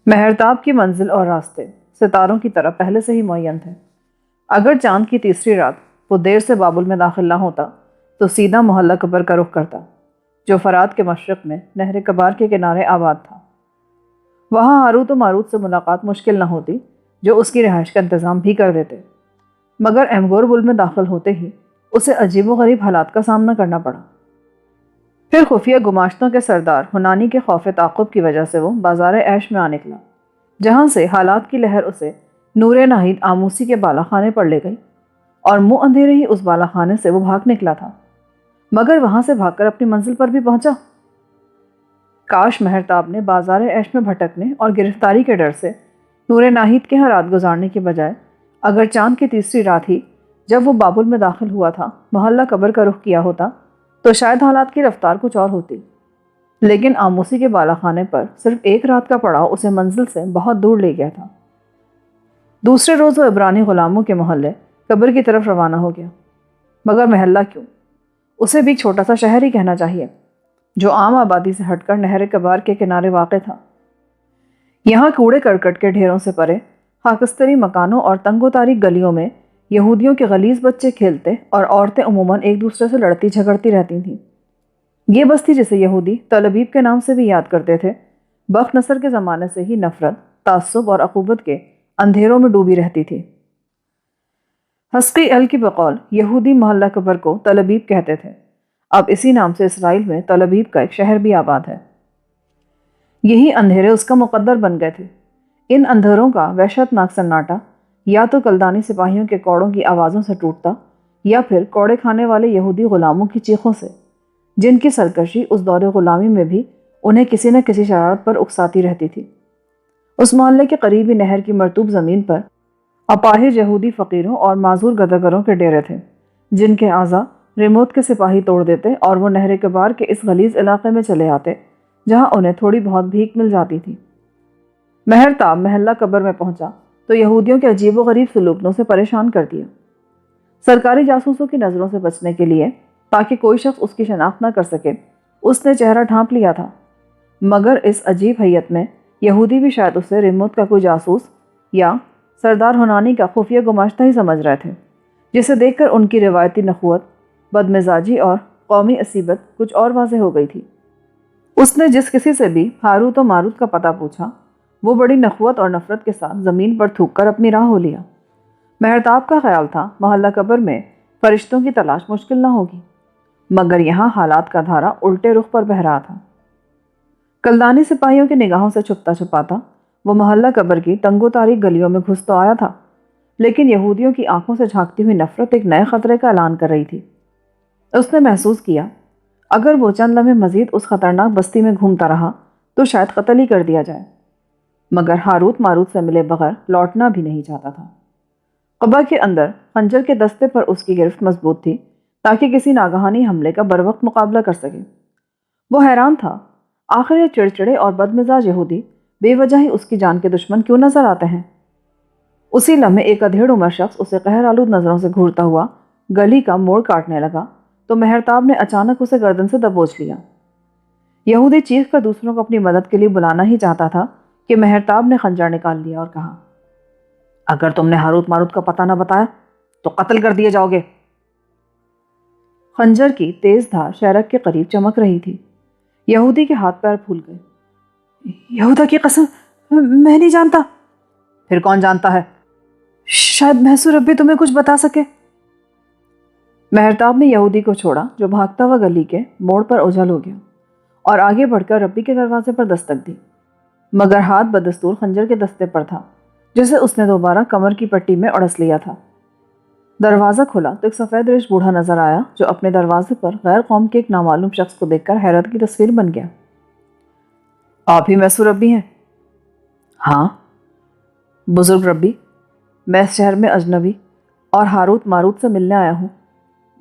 مہرتاب کی منزل اور راستے ستاروں کی طرح پہلے سے ہی معین تھے۔ اگر چاند کی تیسری رات وہ دیر سے بابل میں داخل نہ ہوتا تو سیدھا محلہ قبر کا رخ کرتا، جو فرات کے مشرق میں نہر کبار کے کنارے آباد تھا۔ وہاں ہاروت و ماروت سے ملاقات مشکل نہ ہوتی، جو اس کی رہائش کا انتظام بھی کر دیتے، مگر ایمگور بل میں داخل ہوتے ہی اسے عجیب و غریب حالات کا سامنا کرنا پڑا۔ پھر خفیہ گماشتوں کے سردار ہنانی کے خوف تعاقب کی وجہ سے وہ بازار عیش میں آ نکلا، جہاں سے حالات کی لہر اسے نور ناہید آموسی کے بالا خانے پر لے گئی، اور منہ اندھیرے ہی اس بالا خانے سے وہ بھاگ نکلا تھا، مگر وہاں سے بھاگ کر اپنی منزل پر بھی پہنچا۔ کاش مہرتاب نے بازار عیش میں بھٹکنے اور گرفتاری کے ڈر سے نور ناہید کے ہاں رات گزارنے کے بجائے اگر چاند کی تیسری رات ہی جب وہ بابل میں داخل ہوا تھا محلہ قبر کا رخ کیا ہوتا تو شاید حالات کی رفتار کچھ اور ہوتی۔ لیکن آموسی کے بالا خانے پر صرف ایک رات کا پڑاؤ اسے منزل سے بہت دور لے گیا تھا۔ دوسرے روز وہ عبرانی غلاموں کے محلے قبر کی طرف روانہ ہو گیا، مگر محلہ کیوں، اسے بھی ایک چھوٹا سا شہر ہی کہنا چاہیے، جو عام آبادی سے ہٹ کر نہر کبار کے کنارے واقع تھا۔ یہاں کوڑے کرکٹ کے ڈھیروں سے پرے خاکستری مکانوں اور تنگ و تاریک گلیوں میں یہودیوں کے غلیظ بچے کھیلتے اور عورتیں عموماً ایک دوسرے سے لڑتی جھگڑتی رہتی تھیں۔ یہ بستی جسے یہودی طلبیب کے نام سے بھی یاد کرتے تھے، بخت نصر کے زمانے سے ہی نفرت، تعصب اور عقوبت کے اندھیروں میں ڈوبی رہتی تھی۔ حسقی کی بقول یہودی محلہ قبر کو طلبیب کہتے تھے۔ اب اسی نام سے اسرائیل میں طلبیب کا ایک شہر بھی آباد ہے۔ یہی اندھیرے اس کا مقدر بن گئے تھے۔ ان اندھیروں کا وحشت ناک سناٹا یا تو کلدانی سپاہیوں کے کوڑوں کی آوازوں سے ٹوٹتا، یا پھر کوڑے کھانے والے یہودی غلاموں کی چیخوں سے، جن کی سرکشی اس دور غلامی میں بھی انہیں کسی نہ کسی شرارت پر اکساتی رہتی تھی۔ اس محلے کے قریبی نہر کی مرطوب زمین پر اپاہج یہودی فقیروں اور معذور گداگروں کے ڈیرے تھے، جن کے اعضاء ریموت کے سپاہی توڑ دیتے اور وہ نہر کبار کے اس غلیظ علاقے میں چلے آتے، جہاں انہیں تھوڑی بہت بھیک مل جاتی تھی۔ مہرتاب محلہ قبر میں پہنچا تو یہودیوں کے عجیب و غریب سلوک نے اسے پریشان کر دیا۔ سرکاری جاسوسوں کی نظروں سے بچنے کے لیے، تاکہ کوئی شخص اس کی شناخت نہ کر سکے، اس نے چہرہ ڈھانپ لیا تھا، مگر اس عجیب حیت میں یہودی بھی شاید اسے ریموت کا کوئی جاسوس یا سردار ہنانی کا خفیہ گماشتہ ہی سمجھ رہے تھے، جسے دیکھ کر ان کی روایتی نخوت، بدمزاجی اور قومی عصیبت کچھ اور واضح ہو گئی تھی۔ اس نے جس کسی سے بھی ہاروت و ماروت کا پتہ پوچھا، وہ بڑی نخوت اور نفرت کے ساتھ زمین پر تھوک کر اپنی راہ ہو لیا۔ مہرتاب کا خیال تھا محلہ قبر میں فرشتوں کی تلاش مشکل نہ ہوگی، مگر یہاں حالات کا دھارا الٹے رخ پر بہہ رہا تھا۔ کلدانی سپاہیوں کی نگاہوں سے چھپتا چھپاتا وہ محلہ قبر کی تنگ و تاریک گلیوں میں گھس تو آیا تھا، لیکن یہودیوں کی آنکھوں سے جھانکتی ہوئی نفرت ایک نئے خطرے کا اعلان کر رہی تھی۔ اس نے محسوس کیا اگر وہ چند لمحے مزید اس خطرناک بستی میں گھومتا رہا تو شاید قتل ہی کر دیا جائے، مگر ہاروت ماروت سے ملے بغیر لوٹنا بھی نہیں چاہتا تھا۔ قبر کے اندر خنجر کے دستے پر اس کی گرفت مضبوط تھی، تاکہ کسی ناگہانی حملے کا بروقت مقابلہ کر سکے۔ وہ حیران تھا، آخر یہ چڑچڑے اور بدمزاج یہودی بے وجہ ہی اس کی جان کے دشمن کیوں نظر آتے ہیں؟ اسی لمحے ایک ادھیڑ عمر شخص اسے قہر آلود نظروں سے گھورتا ہوا گلی کا موڑ کاٹنے لگا تو مہرتاب نے اچانک اسے گردن سے دبوچ لیا۔ یہودی چیخ کر دوسروں کو اپنی مدد کے لیے بلانا ہی چاہتا تھا کہ مہرتاب نے خنجر نکال لیا اور کہا، اگر تم نے ہاروت ماروت کا پتہ نہ بتایا تو قتل کر دیے جاؤ گے۔ خنجر کی تیز دھار شہرک کے قریب چمک رہی تھی۔ یہودی کے ہاتھ پیر پھول گئے۔ یہودا کی قسم، میں نہیں جانتا۔ پھر کون جانتا ہے؟ شاید محسو ربی تمہیں کچھ بتا سکے۔ مہرتاب نے یہودی کو چھوڑا، جو بھاگتا ہوا گلی کے موڑ پر اوجھل ہو گیا، اور آگے بڑھ کر ربی کے دروازے پر دستک دی، مگر ہاتھ بدستور خنجر کے دستے پر تھا، جسے اس نے دوبارہ کمر کی پٹی میں اڑس لیا تھا۔ دروازہ کھلا تو ایک سفید ریش بوڑھا نظر آیا، جو اپنے دروازے پر غیر قوم کے ایک نامعلوم شخص کو دیکھ کر حیرت کی تصویر بن گیا۔ آپ ہی محسو ربی ہیں؟ ہاں بزرگ ربی، میں اس شہر میں اجنبی اور ہاروت ماروت سے ملنے آیا ہوں،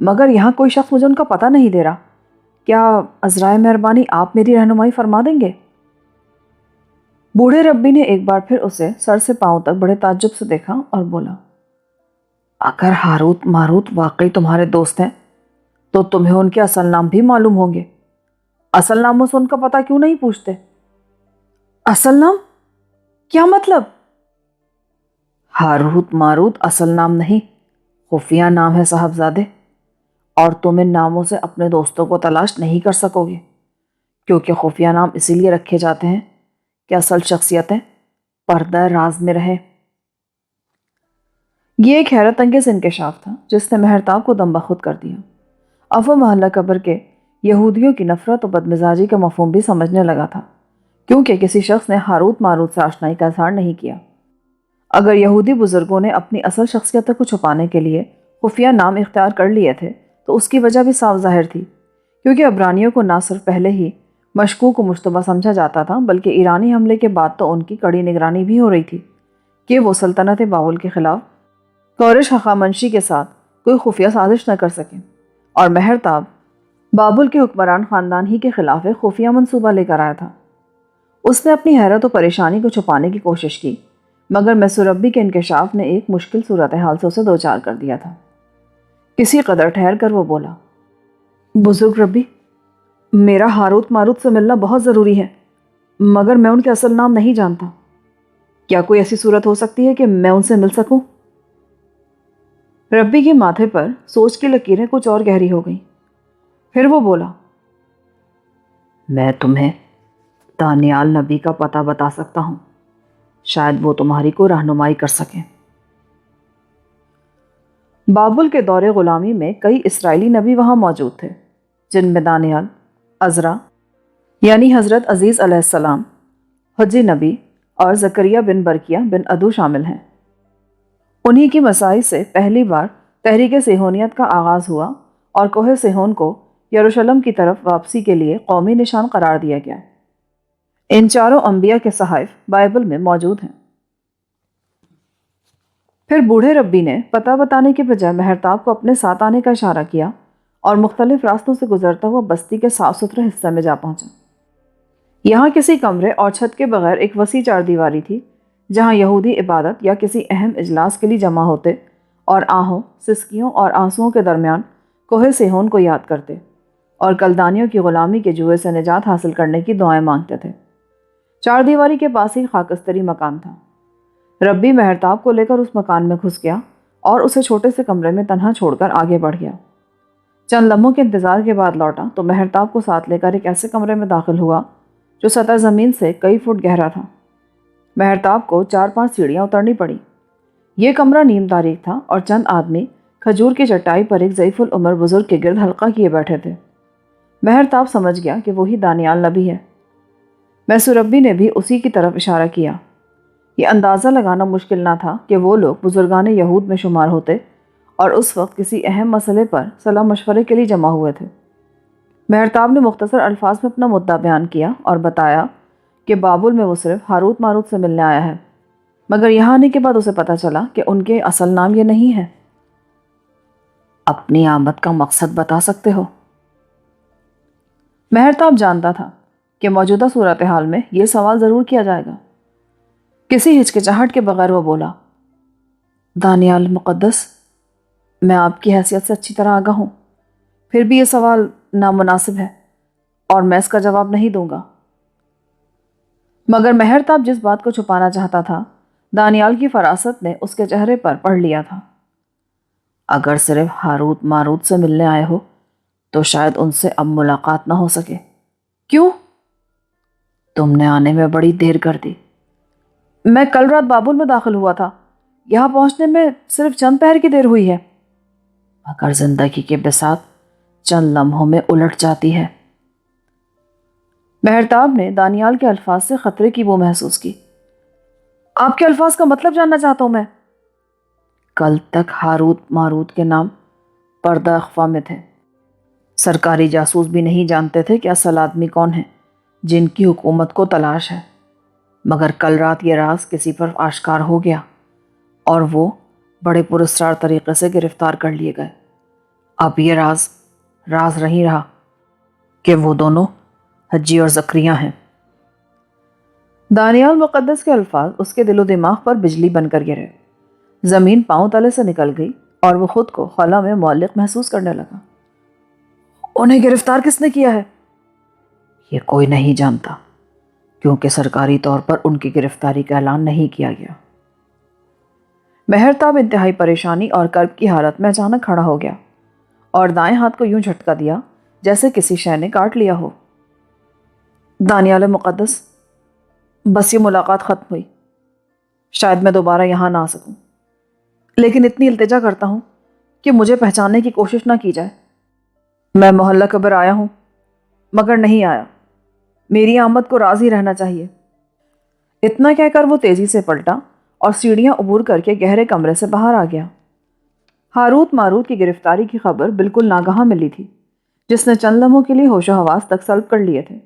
مگر یہاں کوئی شخص مجھے ان کا پتہ نہیں دے رہا۔ کیا عذرائے مہربانی آپ میری رہنمائی فرما دیں گے؟ بوڑھے ربی نے ایک بار پھر اسے سر سے پاؤں تک بڑے تعجب سے دیکھا اور بولا، اگر ہاروت ماروت واقعی تمہارے دوست ہیں تو تمہیں ان کے اصل نام بھی معلوم ہوں گے۔ اصل ناموں سے ان کا پتہ کیوں نہیں پوچھتے؟ اصل نام؟ کیا مطلب؟ ہاروت ماروت اصل نام نہیں، خفیہ نام ہے صاحبزادے، اور تم ان ناموں سے اپنے دوستوں کو تلاش نہیں کر سکو گے، کیونکہ خفیہ نام اسی لیے رکھے جاتے ہیں کہ اصل شخصیتیں پردہ راز میں رہیں۔ یہ ایک حیرت انگیز انکشاف تھا جس نے مہرتاب کو دم بخود کر دیا۔ اب وہ محلہ قبر کے یہودیوں کی نفرت و بدمزاجی کا مفہوم بھی سمجھنے لگا تھا، کیونکہ کسی شخص نے ہاروت ماروت سے آشنائی کا اظہار نہیں کیا۔ اگر یہودی بزرگوں نے اپنی اصل شخصیتوں کو چھپانے کے لیے خفیہ نام اختیار کر لیے تھے تو اس کی وجہ بھی صاف ظاہر تھی، کیونکہ عبرانیوں کو نہ صرف پہلے ہی مشکوک و مشتبہ سمجھا جاتا تھا، بلکہ ایرانی حملے کے بعد تو ان کی کڑی نگرانی بھی ہو رہی تھی کہ وہ سلطنت بابل کے خلاف کورش ہخامنشی کے ساتھ کوئی خفیہ سازش نہ کر سکیں، اور مہرتاب بابل کے حکمران خاندان ہی کے خلاف ایک خفیہ منصوبہ لے کر آیا تھا۔ اس نے اپنی حیرت و پریشانی کو چھپانے کی کوشش کی، مگر مسوربی کے انکشاف نے ایک مشکل صورتحال سے اسے دوچار کر دیا تھا۔ کسی قدر ٹھہر کر وہ بولا، بزرگ ربی، میرا ہاروت ماروت سے ملنا بہت ضروری ہے، مگر میں ان کے اصل نام نہیں جانتا۔ کیا کوئی ایسی صورت ہو سکتی ہے کہ میں ان سے مل سکوں؟ ربی کے ماتھے پر سوچ کی لکیریں کچھ اور گہری ہو گئیں۔ پھر وہ بولا، میں تمہیں دانیال نبی کا پتہ بتا سکتا ہوں، شاید وہ تمہاری کو رہنمائی کر سکیں۔ بابل کے دور غلامی میں کئی اسرائیلی نبی وہاں موجود تھے، جن میں دانیال، عزرا یعنی حضرت عزیز علیہ السلام، حجی نبی اور زکریا بن برکیہ بن ادو شامل ہیں۔ انہی کی مساعی سے پہلی بار تحریک صہیونیت کا آغاز ہوا اور کوہ صہیون کو یروشلم کی طرف واپسی کے لیے قومی نشان قرار دیا گیا۔ ان چاروں انبیاء کے صحائف بائبل میں موجود ہیں۔ پھر بوڑھے ربی نے پتہ بتانے کے بجائے مہرتاب کو اپنے ساتھ آنے کا اشارہ کیا اور مختلف راستوں سے گزرتا ہوا بستی کے صاف ستھرے حصے میں جا پہنچا۔ یہاں کسی کمرے اور چھت کے بغیر ایک وسیع چار دیواری تھی، جہاں یہودی عبادت یا کسی اہم اجلاس کے لیے جمع ہوتے اور آہوں، سسکیوں اور آنسوؤں کے درمیان کوہ صہیون کو یاد کرتے اور کلدانیوں کی غلامی کے جوئے سے نجات حاصل کرنے کی دعائیں مانگتے تھے۔ چار دیواری کے پاس ہی خاکستری مکان تھا۔ ربی مہرتاب کو لے کر اس مکان میں گھس گیا اور اسے چھوٹے سے کمرے میں تنہا چھوڑ کر آگے بڑھ گیا۔ چند لمحوں کے انتظار کے بعد لوٹا تو مہرتاب کو ساتھ لے کر ایک ایسے کمرے میں داخل ہوا جو سطح زمین سے کئی فٹ گہرا تھا۔ مہرتاب کو 4-5 سیڑھیاں اترنی پڑی۔ یہ کمرہ نیم تاریک تھا اور چند آدمی کھجور کی چٹائی پر ایک ضعیف العمر بزرگ کے گرد حلقہ کیے بیٹھے تھے۔ مہرتاب سمجھ گیا کہ وہی دانیال نبی ہے۔ مسوربی نے بھی اسی کی طرف اشارہ کیا۔ یہ اندازہ لگانا مشکل نہ تھا کہ وہ لوگ بزرگان یہود میں شمار ہوتے اور اس وقت کسی اہم مسئلے پر صلاح مشورے کے لیے جمع ہوئے تھے۔ مہرتاب نے مختصر الفاظ میں اپنا مدعا بیان کیا اور بتایا کہ بابل میں وہ صرف ہاروت ماروت سے ملنے آیا ہے، مگر یہاں آنے کے بعد اسے پتہ چلا کہ ان کے اصل نام یہ نہیں ہے۔ اپنی آمد کا مقصد بتا سکتے ہو؟ مہرتاب جانتا تھا کہ موجودہ صورتحال میں یہ سوال ضرور کیا جائے گا۔ کسی ہچکچاہٹ کے بغیر وہ بولا، دانیال مقدس، میں آپ کی حیثیت سے اچھی طرح آگاہ ہوں، پھر بھی یہ سوال نامناسب ہے اور میں اس کا جواب نہیں دوں گا۔ مگر مہرتاب جس بات کو چھپانا چاہتا تھا، دانیال کی فراست نے اس کے چہرے پر پڑھ لیا تھا۔ اگر صرف ہاروت ماروت سے ملنے آئے ہو تو شاید ان سے اب ملاقات نہ ہو سکے۔ کیوں؟ تم نے آنے میں بڑی دیر کر دی۔ میں کل رات بابل میں داخل ہوا تھا، یہاں پہنچنے میں صرف چند پہر کی دیر ہوئی ہے۔ مگر زندگی کے بساط چند لمحوں میں الٹ جاتی ہے۔ مہرتاب نے دانیال کے الفاظ سے خطرے کی وہ محسوس کی۔ آپ کے الفاظ کا مطلب جاننا چاہتا ہوں میں۔ کل تک ہاروت ماروت کے نام پردہ اخفا میں تھے۔ سرکاری جاسوس بھی نہیں جانتے تھے کہ اصل آدمی کون ہے جن کی حکومت کو تلاش ہے، مگر کل رات یہ راز کسی پر آشکار ہو گیا اور وہ بڑے پراسرار طریقے سے گرفتار کر لیے گئے۔ اب یہ راز نہیں رہا کہ وہ دونوں حجی اور زکریا ہیں۔ دانیال مقدس کے الفاظ اس کے دل و دماغ پر بجلی بن کر گرے۔ زمین پاؤں تلے سے نکل گئی اور وہ خود کو خلا میں معلق محسوس کرنے لگا۔ انہیں گرفتار کس نے کیا ہے؟ یہ کوئی نہیں جانتا، کیونکہ سرکاری طور پر ان کی گرفتاری کا اعلان نہیں کیا گیا۔ مہرتاب انتہائی پریشانی اور کرب کی حالت میں اچانک کھڑا ہو گیا اور دائیں ہاتھ کو یوں جھٹکا دیا جیسے کسی شے نے کاٹ لیا ہو۔ دانیال مقدس، بس یہ ملاقات ختم ہوئی، شاید میں دوبارہ یہاں نہ آ سکوں، لیکن اتنی التجا کرتا ہوں کہ مجھے پہچاننے کی کوشش نہ کی جائے۔ میں محلہ کبر آیا ہوں مگر نہیں آیا، میری آمد کو راضی رہنا چاہیے۔ اتنا کہہ کر وہ تیزی سے پلٹا اور سیڑھیاں عبور کر کے گہرے کمرے سے باہر آ گیا۔ ہاروت ماروت کی گرفتاری کی خبر بالکل ناگہاں ملی تھی، جس نے چند لمحوں کے لیے ہوش و حواس تک سلب کر لیے تھے۔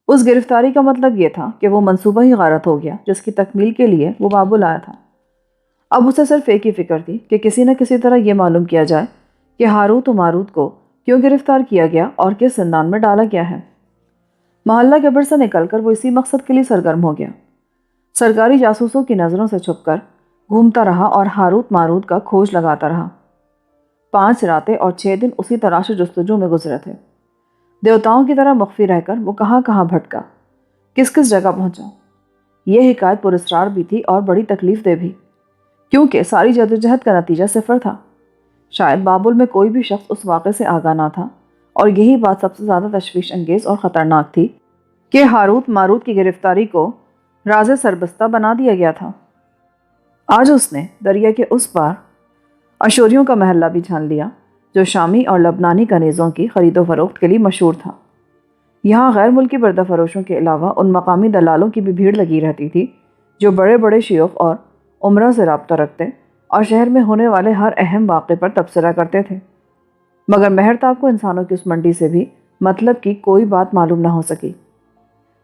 اس گرفتاری کا مطلب یہ تھا کہ وہ منصوبہ ہی غارت ہو گیا جس کی تکمیل کے لیے وہ بابل آیا تھا۔ اب اسے صرف ایک ہی فکر تھی کہ کسی نہ کسی طرح یہ معلوم کیا جائے کہ ہاروت و ماروت کو کیوں گرفتار کیا گیا اور کس زندان میں ڈالا گیا ہے۔ محلہ کبر سے نکل کر وہ اسی مقصد کے لیے سرگرم ہو گیا۔ سرکاری جاسوسوں کی نظروں سے چھپ کر گھومتا رہا اور ہاروت ماروت کا کھوج لگاتا رہا۔ 5 راتیں اور 6 دن اسی تلاش و جستجو میں گزرے تھے۔ دیوتاؤں کی طرح مخفی رہ کر وہ کہاں کہاں بھٹکا، کس کس جگہ پہنچا۔ یہ حکایت پراسرار بھی تھی اور بڑی تکلیف دہ بھی، کیونکہ ساری جدوجہد کا نتیجہ صفر تھا۔ شاید بابل میں کوئی بھی شخص اس واقعے سے آگاہ نہ تھا، اور یہی بات سب سے زیادہ تشویش انگیز اور خطرناک تھی کہ ہاروت ماروت کی گرفتاری کو راز سربستہ بنا دیا گیا تھا۔ آج اس نے دریا کے اس پار اشوریوں کا محلہ بھی چھان لیا جو شامی اور لبنانی کنیزوں کی خرید و فروخت کے لیے مشہور تھا۔ یہاں غیر ملکی بردہ فروشوں کے علاوہ ان مقامی دلالوں کی بھی بھیڑ لگی رہتی تھی جو بڑے بڑے شیوخ اور عمرہ سے رابطہ رکھتے اور شہر میں ہونے والے ہر اہم واقعے پر تبصرہ کرتے تھے۔ مگر مہرتاب کو انسانوں کی اس منڈی سے بھی مطلب کی کوئی بات معلوم نہ ہو سکی۔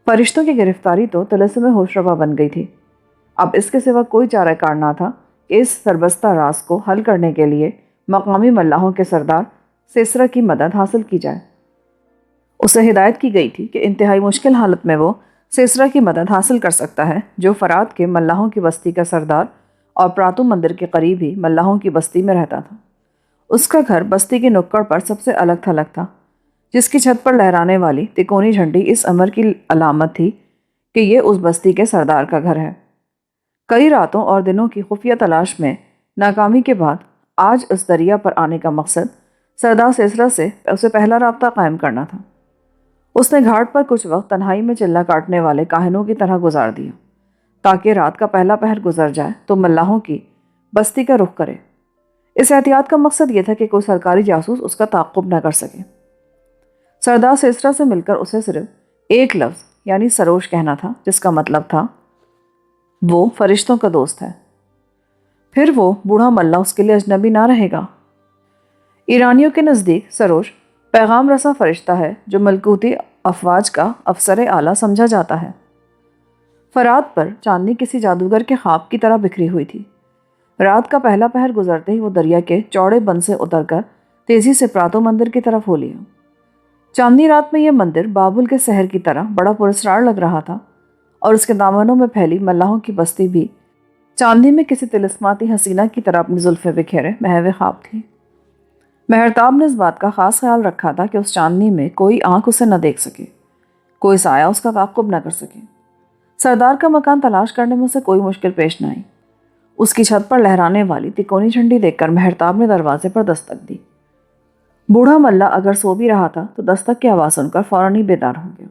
فرشتوں کی گرفتاری تو طلسم ہوش ربا بن گئی تھی۔ اب اس کے سوا کوئی چارہ کار نہ تھا کہ اس سربستہ راز کو حل کرنے کے لیے مقامی ملاحوں کے سردار سیسرا کی مدد حاصل کی جائے۔ اسے ہدایت کی گئی تھی کہ انتہائی مشکل حالت میں وہ سیسرا کی مدد حاصل کر سکتا ہے جو فرات کے ملاحوں کی بستی کا سردار اور پراتو مندر کے قریب ہی ملاحوں کی بستی میں رہتا تھا۔ اس کا گھر بستی کی نکڑ پر سب سے الگ تھلگ تھا، جس کی چھت پر لہرانے والی تکونی جھنڈی اس امر کی علامت تھی کہ یہ اس بستی کے سردار کا گھر ہے۔ کئی راتوں اور دنوں کی خفیہ تلاش میں ناکامی کے بعد آج اس دریا پر آنے کا مقصد سردار سیسرا سے اسے پہلا رابطہ قائم کرنا تھا۔ اس نے گھاٹ پر کچھ وقت تنہائی میں چلہ کاٹنے والے کاہنوں کی طرح گزار دیا تاکہ رات کا پہلا پہر گزر جائے تو ملاحوں کی بستی کا رخ کرے۔ اس احتیاط کا مقصد یہ تھا کہ کوئی سرکاری جاسوس اس کا تعقب نہ کر سکے۔ سردار سیسرا سے مل کر اسے صرف ایک لفظ یعنی سروش کہنا تھا، جس کا مطلب تھا وہ فرشتوں کا دوست ہے۔ پھر وہ بوڑھا ملا اس کے لیے اجنبی نہ رہے گا۔ ایرانیوں کے نزدیک سروش پیغام رساں فرشتہ ہے جو ملکوتی افواج کا افسر اعلیٰ سمجھا جاتا ہے۔ فرات پر چاندنی کسی جادوگر کے خواب کی طرح بکھری ہوئی تھی۔ رات کا پہلا پہر گزرتے ہی وہ دریا کے چوڑے بند سے اتر کر تیزی سے پراتو مندر کی طرف ہو لیا۔ چاندنی رات میں یہ مندر بابل کے شہر کی طرح بڑا پراسرار لگ رہا تھا، اور اس کے دامنوں میں پھیلی ملاحوں کی بستی بھی چاندنی میں کسی طلسماتی حسینہ کی طرح اپنی زلفیں بکھیرے محو خواب تھی۔ مہرتاب نے اس بات کا خاص خیال رکھا تھا کہ اس چاندنی میں کوئی آنکھ اسے نہ دیکھ سکے، کوئی سایہ اس کا تعقب نہ کر سکے۔ سردار کا مکان تلاش کرنے میں اسے کوئی مشکل پیش نہ آئی۔ اس کی چھت پر لہرانے والی تکونی جھنڈی دیکھ کر مہرتاب نے دروازے پر دستک دی۔ بوڑھا ملا اگر سو بھی رہا تھا تو دستک کی آواز سن کر فوراً ہی بیدار ہو گیا۔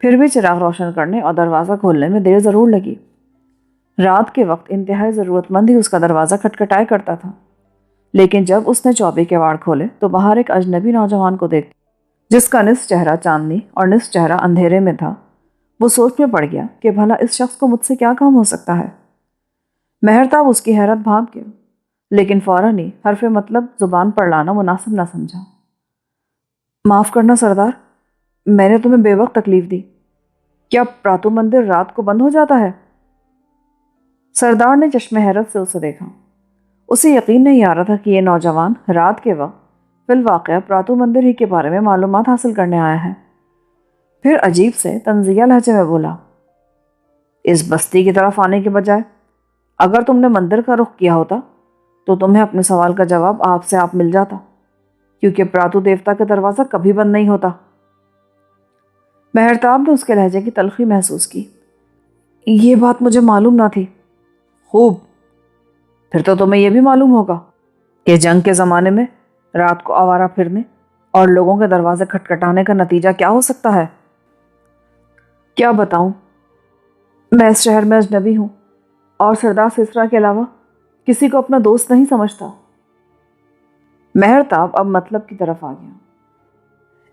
پھر بھی چراغ روشن کرنے اور دروازہ کھولنے میں دیر ضرور لگی۔ رات کے وقت انتہائی ضرورت مند ہی اس کا دروازہ کھٹکھٹایا کرتا تھا، لیکن جب اس نے چوبے کے واڑ کھولے تو باہر ایک اجنبی نوجوان کو دیکھ جس کا نصف چہرہ چاندنی اور نصف چہرہ اندھیرے میں تھا۔ وہ سوچ میں پڑ گیا کہ بھلا اس شخص کو مجھ سے کیا کام ہو سکتا ہے۔ مہرتاب اس کی حیرت بھانپ گیا، لیکن فوراً ہی حرف مطلب زبان پر لانا مناسب نہ سمجھا۔ معاف کرنا سردار، میں نے تمہیں بے وقت تکلیف دی۔ کیا پراتو مندر رات کو بند ہو جاتا ہے؟ سردار نے چشم حیرت سے اسے دیکھا۔ اسے یقین نہیں آ رہا تھا کہ یہ نوجوان رات کے وقت فی الواقع پراتو مندر ہی کے بارے میں معلومات حاصل کرنے آیا ہے۔ پھر عجیب سے طنزیہ لہجے میں بولا، اس بستی کی طرف آنے کے بجائے اگر تم نے مندر کا رخ کیا ہوتا تو تمہیں اپنے سوال کا جواب آپ سے آپ مل جاتا، کیونکہ پراتو دیوتا کا دروازہ کبھی بند نہیں ہوتا۔ مہرتاب نے اس کے لہجے کی تلخی محسوس کی۔ یہ بات مجھے معلوم نہ تھی۔ خوب، پھر تو تمہیں یہ بھی معلوم ہوگا کہ جنگ کے زمانے میں رات کو آوارہ پھرنے اور لوگوں کے دروازے کھٹکھٹانے کا نتیجہ کیا ہو سکتا ہے۔ کیا بتاؤں، میں اس شہر میں اجنبی ہوں اور سردار سسرا کے علاوہ کسی کو اپنا دوست نہیں سمجھتا۔ مہرتاب اب مطلب کی طرف آ گیا۔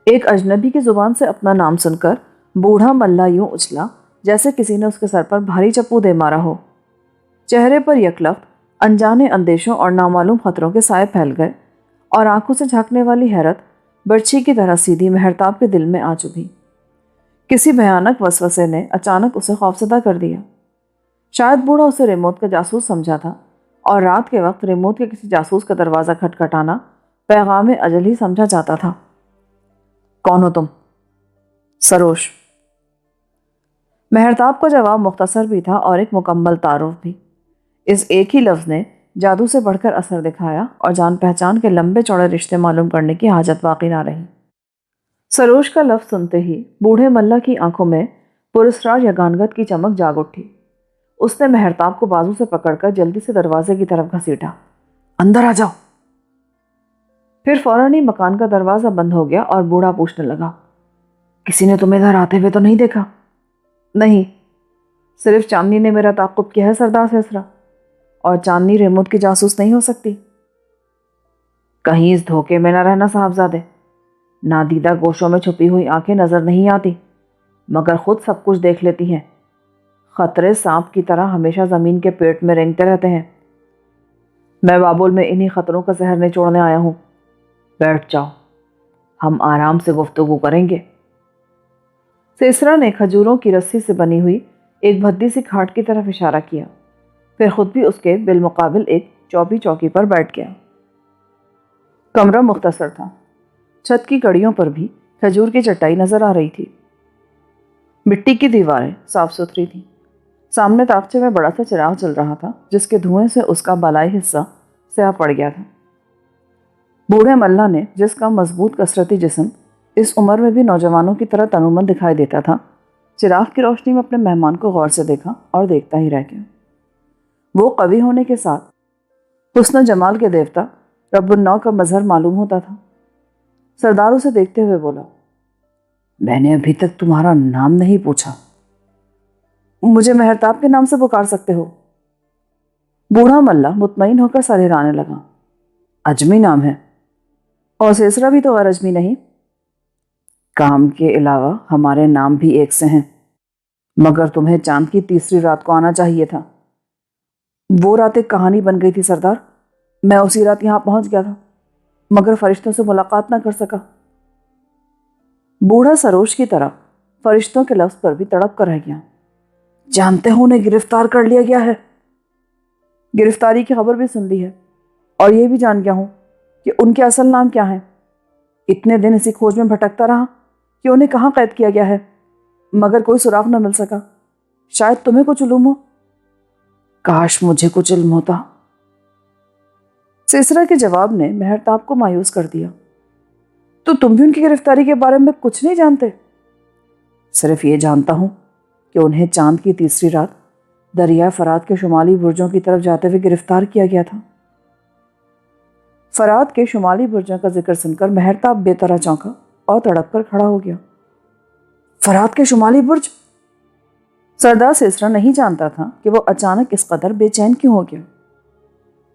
ایک اجنبی کی زبان سے اپنا نام سن کر بوڑھا ملا یوں اچھلا جیسے کسی نے اس کے سر پر بھاری چپو دے مارا ہو۔ چہرے پر یکلخت انجانے اندیشوں اور نامعلوم خطروں کے سائے پھیل گئے اور آنکھوں سے جھانکنے والی حیرت برچھی کی طرح سیدھی مہرتاب کے دل میں آ چبھی۔ کسی بھیانک وسوسے نے اچانک اسے خوفزدہ کر دیا۔ شاید بوڑھا اسے ریموت کا جاسوس سمجھا تھا اور رات کے وقت ریموت کے کسی جاسوس کا دروازہ کھٹکھٹانا پیغام اجل ہی سمجھا جاتا تھا۔ کون ہو تم؟ سروش۔ مہرتاب کا جواب مختصر بھی تھا اور ایک مکمل تعارف بھی۔ اس ایک ہی لفظ نے جادو سے بڑھ کر اثر دکھایا اور جان پہچان کے لمبے چوڑے رشتے معلوم کرنے کی حاجت باقی نہ رہی۔ سروش کا لفظ سنتے ہی بوڑھے ملا کی آنکھوں میں پراسرار یگانگت کی چمک جاگ اٹھی۔ اس نے مہرتاب کو بازو سے پکڑ کر جلدی سے دروازے کی طرف گھسیٹا۔ اندر آ جاؤ۔ پھر فوراً ہی مکان کا دروازہ بند ہو گیا اور بوڑھا پوچھنے لگا، کسی نے تمہیں ادھر آتے ہوئے تو نہیں دیکھا؟ نہیں، صرف چاندنی نے میرا تعاقب کیا ہے سردار سسرا، اور چاندنی ریموت کی جاسوس نہیں ہو سکتی۔ کہیں اس دھوکے میں نہ رہنا صاحبزادے۔ نادیدہ گوشوں میں چھپی ہوئی آنکھیں نظر نہیں آتی مگر خود سب کچھ دیکھ لیتی ہیں۔ خطرے سانپ کی طرح ہمیشہ زمین کے پیٹ میں رینگتے رہتے ہیں۔ میں بابل میں انہی خطروں کا زہر نچوڑنے آیا ہوں۔ بیٹھ جاؤ، ہم آرام سے گفتگو کریں گے۔ سیسرا نے کھجوروں کی رسی سے بنی ہوئی ایک بھدی سی کھاٹ کی طرف اشارہ کیا، پھر خود بھی اس کے بالمقابل ایک چوکی پر بیٹھ گیا۔ کمرہ مختصر تھا۔ چھت کی کڑیوں پر بھی کھجور کی چٹائی نظر آ رہی تھی۔ مٹی کی دیواریں صاف ستھری تھیں۔ سامنے تاخچے میں بڑا سا چراغ جل رہا تھا جس کے دھوئیں سے اس کا بالائی حصہ سیاہ پڑ گیا تھا۔ بوڑھے ملا نے، جس کا مضبوط کثرتی جسم اس عمر میں بھی نوجوانوں کی طرح تنومند دکھائی دیتا تھا، چراغ کی روشنی میں اپنے مہمان کو غور سے دیکھا اور دیکھتا ہی رہ گیا۔ وہ قوی ہونے کے ساتھ حسن جمال کے دیوتا رب النوع کا مظہر معلوم ہوتا تھا۔ سردار اسے دیکھتے ہوئے بولا، میں نے ابھی تک تمہارا نام نہیں پوچھا۔ مجھے مہرتاب کے نام سے پکار سکتے ہو۔ بوڑھا ملا مطمئن ہو کر سر ہلانے لگا۔ اجمی نام ہے، اور سیسرا بھی تو غیر اجمی نہیں۔ کام کے علاوہ ہمارے نام بھی ایک سے ہیں، مگر تمہیں چاند کی تیسری رات کو آنا چاہیے تھا۔ وہ رات ایک کہانی بن گئی تھی سردار۔ میں اسی رات یہاں پہنچ گیا تھا مگر فرشتوں سے ملاقات نہ کر سکا۔ بوڑھا سروش کی طرح فرشتوں کے لفظ پر بھی تڑپ کر رہ گیا۔ جانتے ہو انہیں گرفتار کر لیا گیا ہے۔ گرفتاری کی خبر بھی سن لی ہے اور یہ بھی جان گیا ہوں کہ ان کے اصل نام کیا ہیں۔ اتنے دن اسی کھوج میں بھٹکتا رہا کہ انہیں کہاں قید کیا گیا ہے مگر کوئی سراغ نہ مل سکا۔ شاید تمہیں کچھ علوم ہو۔ کاش مجھے کچھ علم ہوتا۔ سیسرا کے جواب نے مہرتاب کو مایوس کر دیا۔ تو تم بھی ان کی گرفتاری کے بارے میں کچھ نہیں جانتے؟ صرف یہ جانتا ہوں کہ انہیں چاند کی تیسری رات دریائے فرات کے شمالی برجوں کی طرف جاتے ہوئے گرفتار کیا گیا تھا۔ فرات کے شمالی برجوں کا ذکر سن کر مہرتاب بے طرح چونکا اور تڑپ کر کھڑا ہو گیا۔ فرات کے شمالی برج؟ سردار سیسرا نہیں جانتا تھا کہ وہ اچانک اس قدر بے چین کیوں ہو گیا۔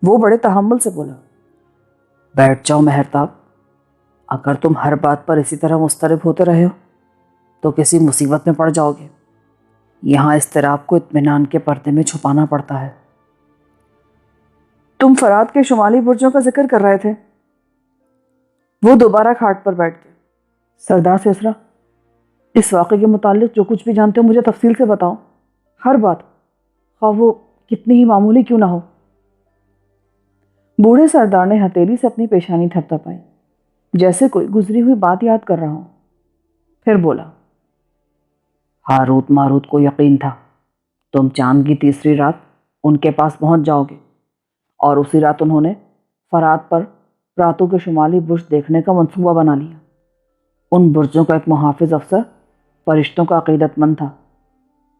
وہ بڑے تحمل سے بولا، بیٹھ جاؤ مہرتاب۔ اگر تم ہر بات پر اسی طرح مضطرب ہوتے رہے ہو تو کسی مصیبت میں پڑ جاؤ گے۔ یہاں اضطراب کو اطمینان کے پردے میں چھپانا پڑتا ہے۔ تم فرات کے شمالی برجوں کا ذکر کر رہے تھے۔ وہ دوبارہ کھاٹ پر بیٹھ گئے۔ سردار سیسرا، اس واقعے کے متعلق جو کچھ بھی جانتے ہو مجھے تفصیل سے بتاؤ، ہر بات، خواہ وہ کتنی ہی معمولی کیوں نہ ہو۔ بوڑھے سردار نے ہتھیلی سے اپنی پیشانی تھپتھپائی جیسے کوئی گزری ہوئی بات یاد کر رہا ہو، پھر بولا، ہاروت ماروت کو یقین تھا تم چاند کی تیسری رات ان کے پاس پہنچ جاؤ گے، اور اسی رات انہوں نے فرات پر راتوں کے شمالی برج دیکھنے کا منصوبہ بنا لیا۔ ان برجوں کا ایک محافظ افسر فرشتوں کا عقیدت مند تھا۔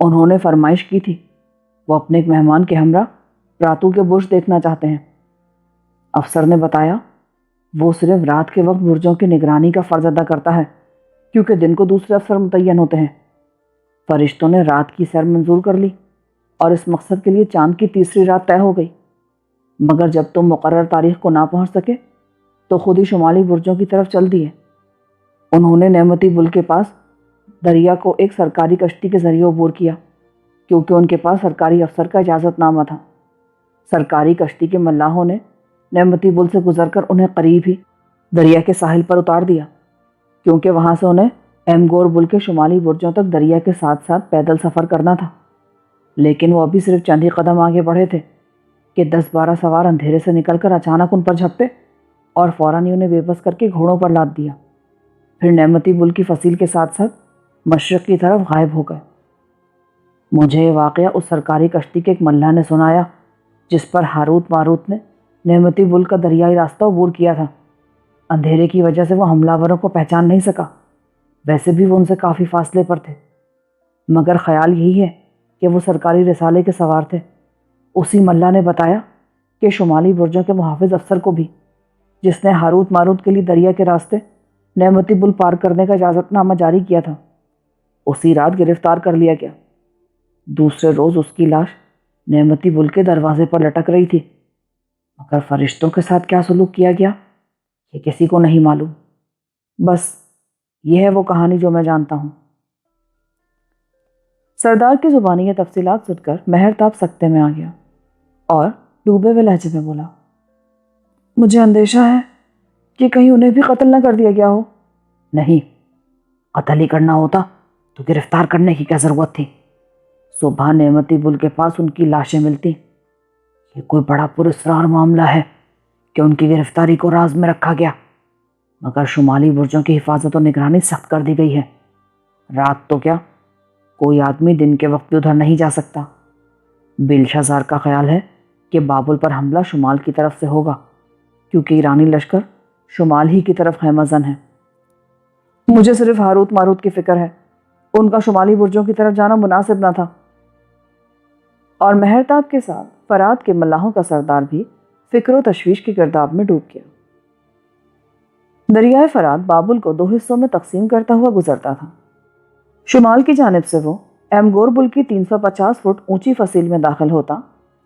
انہوں نے فرمائش کی تھی وہ اپنے ایک مہمان کے ہمراہ راتوں کے برج دیکھنا چاہتے ہیں۔ افسر نے بتایا وہ صرف رات کے وقت برجوں کی نگرانی کا فرض ادا کرتا ہے، کیونکہ دن کو دوسرے افسر متعین ہوتے ہیں۔ فرشتوں نے رات کی سیر منظور کر لی اور اس مقصد کے لیے چاند کی تیسری رات طے ہو گئی، مگر جب تم مقرر تاریخ کو نہ پہنچ سکے تو خود ہی شمالی برجوں کی طرف چل دیے۔ انہوں نے نعمتی بل کے پاس دریا کو ایک سرکاری کشتی کے ذریعے عبور کیا، کیونکہ ان کے پاس سرکاری افسر کا اجازت نامہ تھا۔ سرکاری کشتی کے ملاحوں نے نعمتی بل سے گزر کر انہیں قریب ہی دریا کے ساحل پر اتار دیا، کیونکہ وہاں سے انہیں ایمگور بل کے شمالی برجوں تک دریا کے ساتھ ساتھ پیدل سفر کرنا تھا۔ لیکن وہ ابھی صرف چند ہی قدم آگے بڑھے تھے کہ 10-12 سوار اندھیرے سے نکل کر اچانک ان پر جھپٹے اور فوراً ہی انہیں بے بس کر کے گھوڑوں پر لاد دیا۔ پھر نعمتی بل کی فصیل کے ساتھ ساتھ مشرق کی طرف غائب ہو گئے۔ مجھے یہ واقعہ اس سرکاری کشتی کے ایک ملا نے سنایا جس پر ہاروت ماروت نے نعمتی بل کا دریائی راستہ عبور کیا تھا۔ اندھیرے کی وجہ سے وہ حملہ وروں کو پہچان نہیں سکا، ویسے بھی وہ ان سے کافی فاصلے پر تھے، مگر خیال یہی ہے کہ وہ سرکاری رسالے کے سوار تھے۔ اسی ملا نے بتایا کہ شمالی برجوں کے محافظ افسر کو بھی، جس نے ہاروت ماروت کے لیے دریا کے راستے نعمتی بل پار کرنے کا اجازت نامہ جاری کیا تھا، اسی رات گرفتار کر لیا گیا۔ دوسرے روز اس کی لاش نعمتی بل کے دروازے پر لٹک رہی تھی، مگر فرشتوں کے ساتھ کیا سلوک کیا گیا یہ کسی کو نہیں معلوم۔ بس یہ ہے وہ کہانی جو میں جانتا ہوں۔ سردار کی زبانی یہ تفصیلات سن کر مہرتاب سکتے میں آ گیا اور ڈوبے ہوئے لہجے میں بولا، مجھے اندیشہ ہے کہ کہیں انہیں بھی قتل نہ کر دیا گیا ہو۔ نہیں، قتل ہی کرنا ہوتا تو گرفتار کرنے کی کیا ضرورت تھی؟ صبح نعمتی بل کے پاس ان کی لاشیں ملتی۔ یہ کوئی بڑا پراسرار معاملہ ہے کہ ان کی گرفتاری کو راز میں رکھا گیا، مگر شمالی برجوں کی حفاظت و نگرانی سخت کر دی گئی ہے۔ رات تو کیا، کوئی آدمی دن کے وقت بھی ادھر نہیں جا سکتا۔ بلشازار کا خیال ہے کہ بابل پر حملہ شمال کی طرف سے ہوگا، کیونکہ ایرانی لشکر شمال ہی کی طرف خیمہ زن ہے۔ مجھے صرف ہاروت ماروت کی فکر ہے، ان کا شمالی برجوں کی طرف جانا مناسب نہ تھا۔ اور مہرتاب کے ساتھ فرات کے ملاحوں کا سردار بھی فکر و تشویش کے گرداب میں ڈوب گیا۔ دریائے فرات بابل کو 2 حصوں میں تقسیم کرتا ہوا گزرتا تھا۔ شمال کی جانب سے وہ ایمگور بل کی 350 فٹ اونچی فصیل میں داخل ہوتا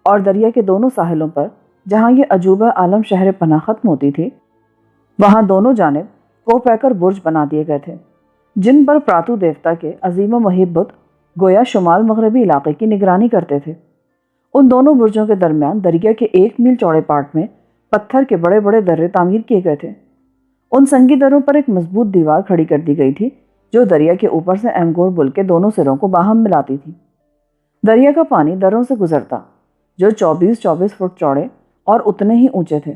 اور دریا کے دونوں ساحلوں پر جہاں یہ عجوبہ عالم شہر پناہ ختم ہوتی تھی، وہاں دونوں جانب کو پیکر برج بنا دیے گئے تھے، جن پر پراتو دیوتا کے عظیم و مہیب بت گویا شمال مغربی علاقے کی نگرانی کرتے تھے۔ ان دونوں برجوں کے درمیان دریا کے 1 میل چوڑے پارٹ میں پتھر کے بڑے بڑے درے تعمیر کیے گئے تھے۔ ان سنگی دروں پر ایک مضبوط دیوار کھڑی کر دی گئی تھی جو دریا کے اوپر سے ایمگور بل کے دونوں سروں کو باہم ملاتی تھی۔ دریا کا پانی دروں سے گزرتا جو 24 فٹ چوڑے اور اتنے ہی اونچے تھے،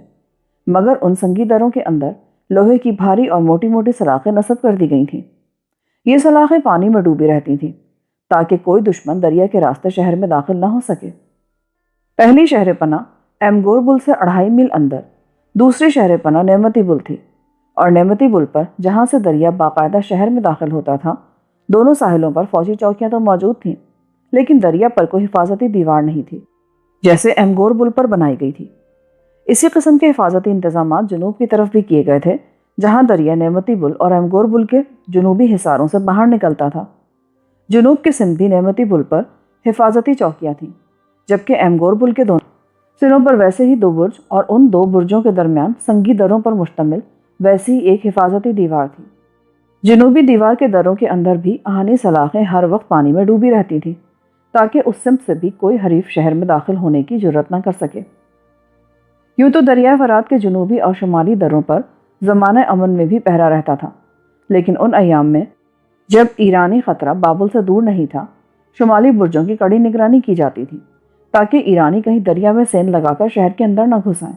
مگر ان سنگی دروں کے اندر لوہے کی بھاری اور موٹی موٹی سلاخیں نصب کر دی گئی تھیں۔ یہ سلاخیں پانی میں ڈوبی رہتی تھیں تاکہ کوئی دشمن دریا کے راستے شہر میں داخل نہ ہو سکے۔ پہلی شہر پناہ ایمگور بل سے 2.5 میل اندر، دوسری شہر پناہ نعمتی بل تھی، اور نعمتی بل پر جہاں سے دریا باقاعدہ شہر میں داخل ہوتا تھا، دونوں ساحلوں پر فوجی چوکیاں تو موجود تھیں، لیکن دریا پر کوئی حفاظتی دیوار نہیں تھی جیسے ایمگور بل پر بنائی گئی تھی۔ اسی قسم کے حفاظتی انتظامات جنوب کی طرف بھی کیے گئے تھے، جہاں دریا نعمتی بل اور ایمگور بل کے جنوبی حصاروں سے باہر نکلتا تھا۔ جنوب کے سمتی نعمتی بل پر حفاظتی چوکیاں تھیں، جبکہ ایمگور بل کے دونوں سروں پر ویسے ہی 2 برج اور ان 2 برجوں کے درمیان سنگی دروں پر مشتمل ویسی ایک حفاظتی دیوار تھی۔ جنوبی دیوار کے دروں کے اندر بھی آہنی سلاخیں ہر وقت پانی میں ڈوبی رہتی تھیں تاکہ اس سمت سے بھی کوئی حریف شہر میں داخل ہونے کی جرات نہ کر سکے۔ یوں تو دریائے فرات کے جنوبی اور شمالی دروں پر زمانہ امن میں بھی پہرا رہتا تھا، لیکن ان ایام میں جب ایرانی خطرہ بابل سے دور نہیں تھا، شمالی برجوں کی کڑی نگرانی کی جاتی تھی تاکہ ایرانی کہیں دریا میں سین لگا کر شہر کے اندر نہ گھسائیں۔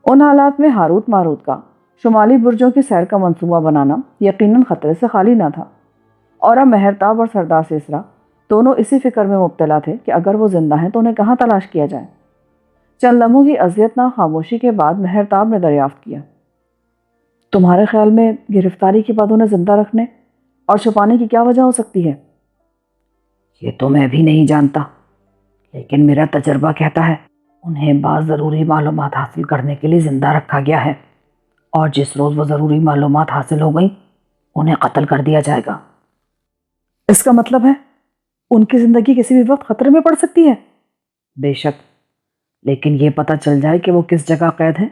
ان حالات میں ہاروت ماروت کا شمالی برجوں کی سیر کا منصوبہ بنانا یقیناً خطرے سے خالی نہ تھا، اور اب مہرتاب اور سردار سیسرا دونوں اسی فکر میں مبتلا تھے کہ اگر وہ زندہ ہیں تو انہیں کہاں تلاش کیا جائے۔ چند لمحوں کی اذیتناک خاموشی کے بعد مہرتاب نے دریافت کیا، تمہارے خیال میں گرفتاری کے بعد انہیں زندہ رکھنے اور چھپانے کی کیا وجہ ہو سکتی ہے؟ یہ تو میں بھی نہیں جانتا، لیکن میرا تجربہ کہتا ہے انہیں بعض ضروری معلومات حاصل کرنے کے لیے زندہ رکھا گیا ہے، اور جس روز وہ ضروری معلومات حاصل ہو گئیں انہیں قتل کر دیا جائے گا۔ اس کا مطلب ہے ان کی زندگی کسی بھی وقت خطرے میں پڑ سکتی ہے؟ بے شک، لیکن یہ پتہ چل جائے کہ وہ کس جگہ قید ہے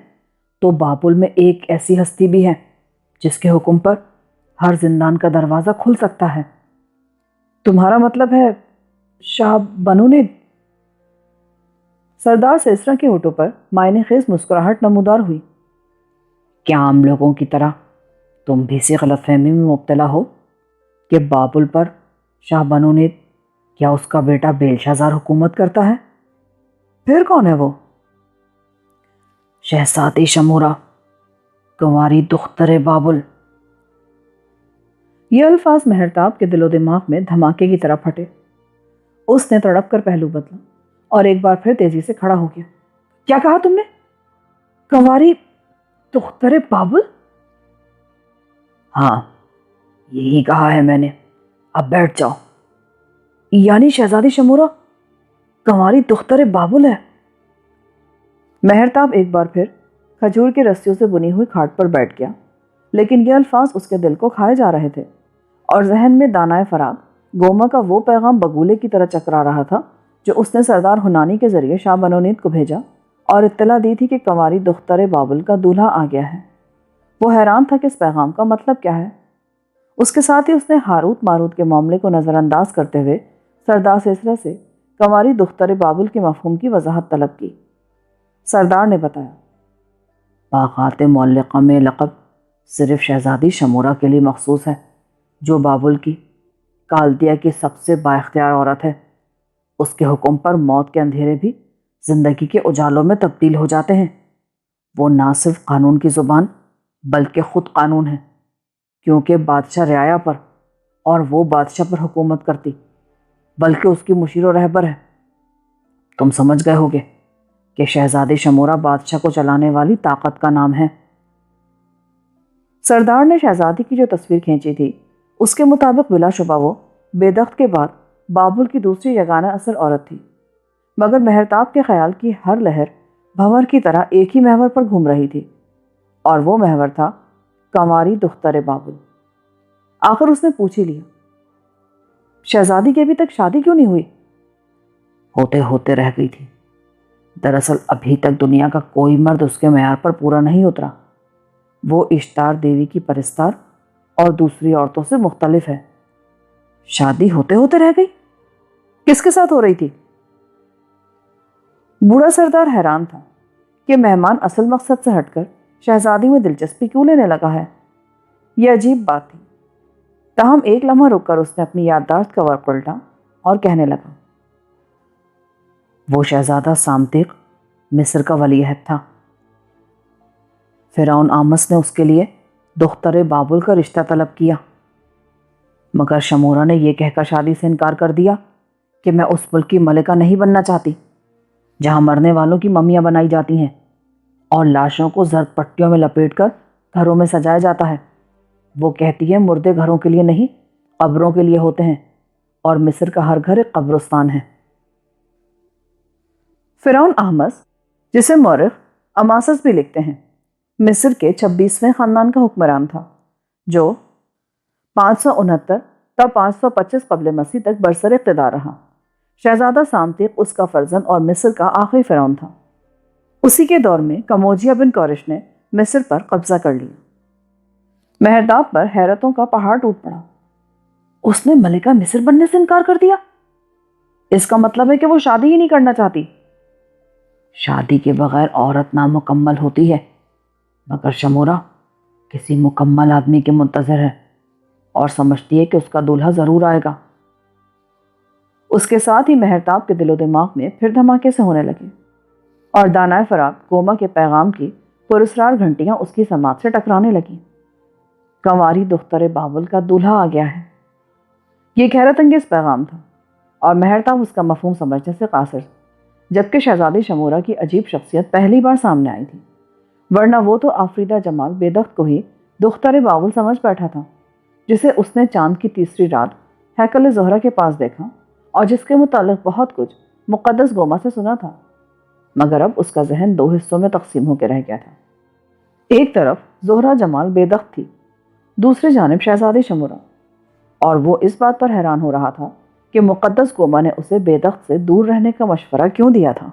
تو بابل میں ایک ایسی ہستی بھی ہے جس کے حکم پر ہر زندان کا دروازہ کھل سکتا ہے۔ تمہارا مطلب ہے شاہ بنو نے؟ سردار سیسرا کے ہونٹوں پر معنی خیز مسکراہٹ نمودار ہوئی۔ کیا عام لوگوں کی طرح تم بھی اسی غلط فہمی میں مبتلا ہو کہ بابل پر شاہ بنو نے کیا اس کا بیٹا بیلشازار حکومت کرتا ہے؟ پھر کون ہے وہ؟ شہزادی شمورا، کنواری دختر بابل۔ یہ الفاظ مہرتاب کے دل و دماغ میں دھماکے کی طرح پھٹے۔ اس نے تڑپ کر پہلو بدلا اور ایک بار پھر تیزی سے کھڑا ہو گیا۔ کیا کہا تم نے؟ کنواری دختر بابل؟ ہاں، یہی کہا ہے میں نے۔ اب بیٹھ جاؤ۔ یعنی شہزادی شمورا کنواری دختر بابل ہے؟ مہرتاب ایک بار پھر کھجور کی رسیوں سے بنی ہوئی کھاٹ پر بیٹھ گیا، لیکن یہ الفاظ اس کے دل کو کھائے جا رہے تھے اور ذہن میں دانائے فرات گوما کا وہ پیغام بگولے کی طرح چکرا رہا تھا جو اس نے سردار ہنانی کے ذریعے شاہ بنونید کو بھیجا اور اطلاع دی تھی کہ کنواری دختر بابل کا دولہا آ گیا ہے۔ وہ حیران تھا کہ اس پیغام کا مطلب کیا ہے۔ اس کے ساتھ ہی اس نے ہاروت ماروت کے معاملے کو نظر انداز کرتے ہوئے سردار سیسرا سے کنواری دختر بابل کے مفہوم کی وضاحت طلب کی۔ سردار نے بتایا، باغات معلقہ میں لقب صرف شہزادی شمورا کے لیے مخصوص ہے، جو بابل کی کالدیا کی سب سے بااختیار عورت ہے۔ اس کے حکم پر موت کے اندھیرے بھی زندگی کے اجالوں میں تبدیل ہو جاتے ہیں۔ وہ نہ صرف قانون کی زبان بلکہ خود قانون ہے، کیونکہ بادشاہ رعایا پر اور وہ بادشاہ پر حکومت کرتی بلکہ اس کی مشیر و رہبر ہے۔ تم سمجھ گئے ہوگے کہ شہزادی شمورا بادشاہ کو چلانے والی طاقت کا نام ہے۔ سردار نے شہزادی کی جو تصویر کھینچی تھی اس کے مطابق بلا شبہ وہ بے دخت کے بعد بابل کی دوسری یگانہ اصل عورت تھی، مگر مہرتاب کے خیال کی ہر لہر بھنور کی طرح ایک ہی محور پر گھوم رہی تھی، اور وہ محور تھا کنواری دختر بابل۔ آخر اس نے پوچھ ہی لیا، شہزادی کی ابھی تک شادی کیوں نہیں ہوئی؟ ہوتے ہوتے رہ گئی تھی۔ دراصل ابھی تک دنیا کا کوئی مرد اس کے معیار پر پورا نہیں اترا۔ وہ اشتار دیوی کی پرستار اور دوسری عورتوں سے مختلف ہے۔ شادی ہوتے ہوتے رہ گئی؟ کس کے ساتھ ہو رہی تھی؟ بوڑھا سردار حیران تھا کہ مہمان اصل مقصد سے ہٹ کر شہزادی میں دلچسپی کیوں لینے لگا ہے۔ یہ عجیب بات تھی، تاہم ایک لمحہ رک کر اس نے اپنی یادداشت کا ورق پلٹا اور کہنے لگا، وہ شہزادہ سامتیق مصر کا ولی عہد تھا۔ فرعون آمس نے اس کے لیے دختر بابل کا رشتہ طلب کیا، مگر شمورا نے یہ کہہ کر شادی سے انکار کر دیا کہ میں اس ملک کی ملکہ نہیں بننا چاہتی جہاں مرنے والوں کی ممیاں بنائی جاتی ہیں اور لاشوں کو زرد پٹیوں میں لپیٹ کر گھروں میں سجایا جاتا ہے۔ وہ کہتی ہے مردے گھروں کے لیے نہیں، قبروں کے لیے ہوتے ہیں، اور مصر کا ہر گھر ایک قبرستان ہے۔ فرعون آمس، جسے مورخ اماسس بھی لکھتے ہیں، مصر کے 26ویں خاندان کا حکمران تھا جو 569 تا 525 قبل مسیح تک برسر اقتدار رہا۔ شہزادہ سامتیق اس کا فرزند اور مصر کا آخری فرعون تھا۔ اسی کے دور میں کموجیا بن کورش نے مصر پر قبضہ کر لیا۔ مہرتاب پر حیرتوں کا پہاڑ ٹوٹ پڑا۔ اس نے ملکہ مصر بننے سے انکار کر دیا؟ اس کا مطلب ہے کہ وہ شادی ہی نہیں کرنا چاہتی۔ شادی کے بغیر عورت نامکمل ہوتی ہے، مگر شمورا کسی مکمل آدمی کے منتظر ہے اور سمجھتی ہے کہ اس کا دولہا ضرور آئے گا۔ اس کے ساتھ ہی مہرتاب کے دل و دماغ میں پھر دھماکے سے ہونے لگے اور دانائے فراق گوما کے پیغام کی پراسرار گھنٹیاں اس کی سماعت سے ٹکرانے لگیں۔ کنواری دختر بابل کا دولہا آ گیا ہے، یہ ایک حیرت انگیز پیغام تھا، اور مہرتاب اس کا مفہوم سمجھنے سے قاصر، جبکہ شہزادی شمورا کی عجیب شخصیت پہلی بار سامنے آئی تھی، ورنہ وہ تو آفریدہ جمال بے دخت کو ہی دختر بابل سمجھ بیٹھا تھا۔ جسے اس نے چاند کی تیسری رات ہیکل زہرہ کے پاس دیکھا اور جس کے متعلق بہت کچھ مقدس گوما سے سنا تھا، مگر اب اس کا ذہن دو حصوں میں تقسیم ہو کے رہ گیا تھا۔ ایک طرف زہرہ جمال بے دخت تھی، دوسری جانب شہزادی شمورہ، اور وہ اس بات پر حیران ہو رہا تھا کہ مقدس گوما نے اسے بے دخت سے دور رہنے کا مشورہ کیوں دیا تھا۔